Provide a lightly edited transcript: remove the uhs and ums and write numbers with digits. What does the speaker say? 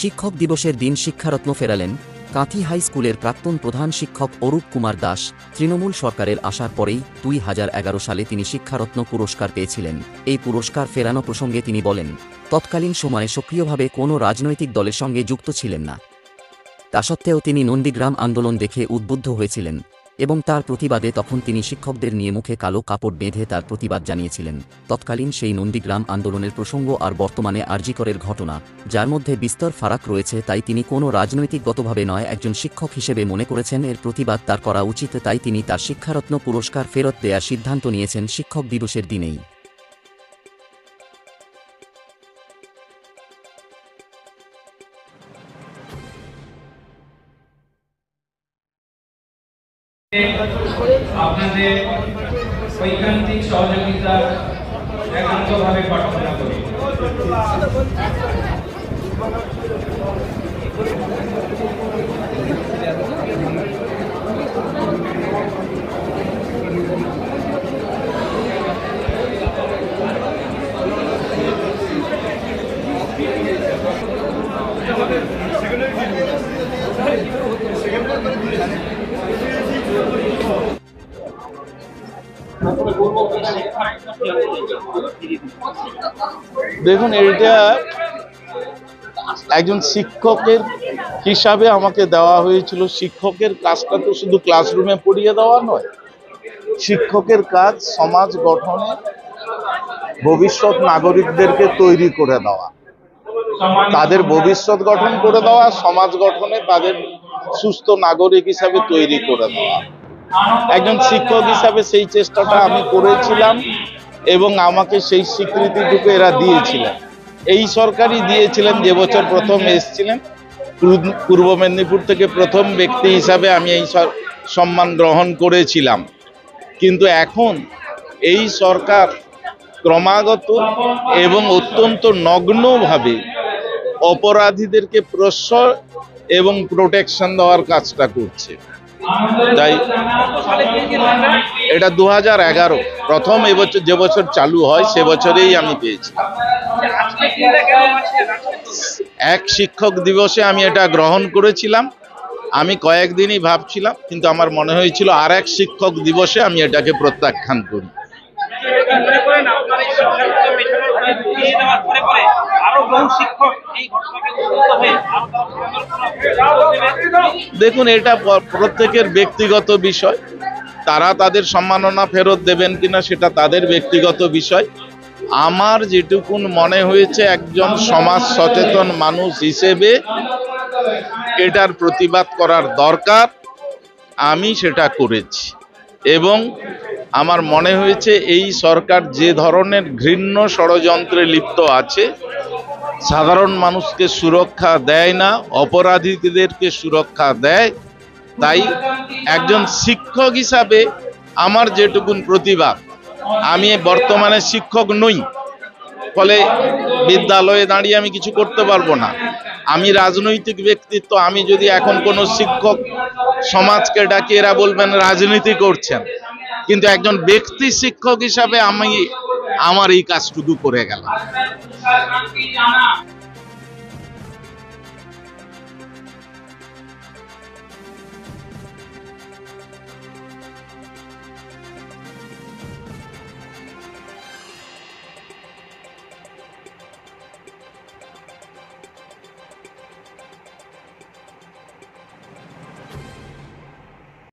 শিক্ষক দিবসের দিন শিক্ষারত্ন ফেরালেন কাঁথি হাই স্কুলের প্রাক্তন প্রধান শিক্ষক অরূপ কুমার দাস। তৃণমূল সরকারের আসার পরেই 2011 সালে তিনি শিক্ষারত্ন পুরস্কার পেয়েছিলেন। এই পুরস্কার ফেরানো প্রসঙ্গে তিনি বলেন, তৎকালীন সময়ে সক্রিয়ভাবে কোনো রাজনৈতিক দলের সঙ্গে যুক্ত ছিলেন না। তা সত্ত্বেও তিনি নন্দীগ্রাম আন্দোলন দেখে উদ্বুদ্ধ হয়েছিলেন এবং তার প্রতিবাদে তখন তিনি শিক্ষকদের নিয়ে মুখে কালো কাপড় বেঁধে তার প্রতিবাদ জানিয়েছিলেন। তৎকালীন সেই নন্দীগ্রাম আন্দোলনের প্রসঙ্গ আর বর্তমানে আরজিকরের ঘটনা, যার মধ্যে বিস্তর ফারাক রয়েছে, তাই তিনি কোনো রাজনৈতিকগতভাবে নয়, একজন শিক্ষক হিসেবে মনে করেছেন এর প্রতিবাদ তার করা উচিত। তাই তিনি তার শিক্ষারত্ন পুরস্কার ফেরত দেওয়ার সিদ্ধান্ত নিয়েছেন শিক্ষক দিবসের দিনেই। আপনাদের ঐকান্তিক সহযোগিতা একান্তভাবে প্রার্থনা করি। দেখুন, এটা একজন শিক্ষকের হিসাবে আমাকে দেওয়া হয়েছিল। শিক্ষকের কাজটা তো শুধু ক্লাসরুমে পড়িয়ে দেওয়া নয়, শিক্ষকের কাজ সমাজ গঠনে ভবিষ্যৎ নাগরিকদেরকে তৈরি করে দেওয়া, তাদের ভবিষ্যৎ গঠন করে দেওয়া, সমাজ গঠনে তাদের সুস্থ নাগরিক হিসাবে তৈরি করে দেওয়া। একজন শিক্ষক হিসাবে সেই চেষ্টাটা আমি করেছিলাম এবং আমাকে সেই স্বীকৃতিটুকু এরা দিয়েছিলেন। এই সরকারই দিয়েছিলেন যে বছর প্রথম এসেছিলেন। পূর্ব মেদিনীপুর থেকে প্রথম ব্যক্তি হিসাবে আমি এই সম্মান গ্রহণ করেছিলাম। কিন্তু এখন এই সরকার ক্রমাগত এবং অত্যন্ত নগ্নভাবে অপরাধীদেরকে প্রশ্রয় এবং প্রোটেকশন দেওয়ার কাজটা করছে। তাই এটা 2011 প্রথম এবছর যে বছর চালু হয় সে বছরেই আমি পেয়েছি। এক শিক্ষক দিবসে আমি এটা গ্রহণ করেছিলাম। আমি কয়েকদিনই ভাবছিলাম, কিন্তু আমার মনে হয়েছিল আর এক শিক্ষক দিবসে আমি এটাকে প্রত্যাখ্যান করি। দেখুন, এটা প্রত্যেকের ব্যক্তিগত বিষয়। তারা তাদের সম্মাননা ফেরত দেবেন কিনা সেটা তাদের ব্যক্তিগত বিষয়। আমার যেটুকুন মনে হয়েছে একজন সমাজ সচেতন মানুষ হিসেবে এটার প্রতিবাদ করার দরকার, আমি সেটা করেছি। এবং আমার মনে হয়েছে এই সরকার যে ধরনের ঘৃণ্য ষড়যন্ত্রে লিপ্ত আছে, সাধারণ মানুষকে সুরক্ষা দেয় না, অপরাধীদেরকে সুরক্ষা দেয়। তাই একজন শিক্ষক হিসাবে আমার যেটুকুন প্রতিবাদ, আমি বর্তমানে শিক্ষক নই, ফলে বিদ্যালয়ে দাঁড়িয়ে আমি কিছু করতে পারবো না। আমি রাজনৈতিক ব্যক্তিত্ব। আমি যদি এখন কোনো শিক্ষক সমাজকে ডাকি, এরা বলবেন রাজনীতি করছেন। কিন্তু একজন ব্যক্তি শিক্ষক হিসাবে আমি আমার এই কাজটুকু করে গেলাম।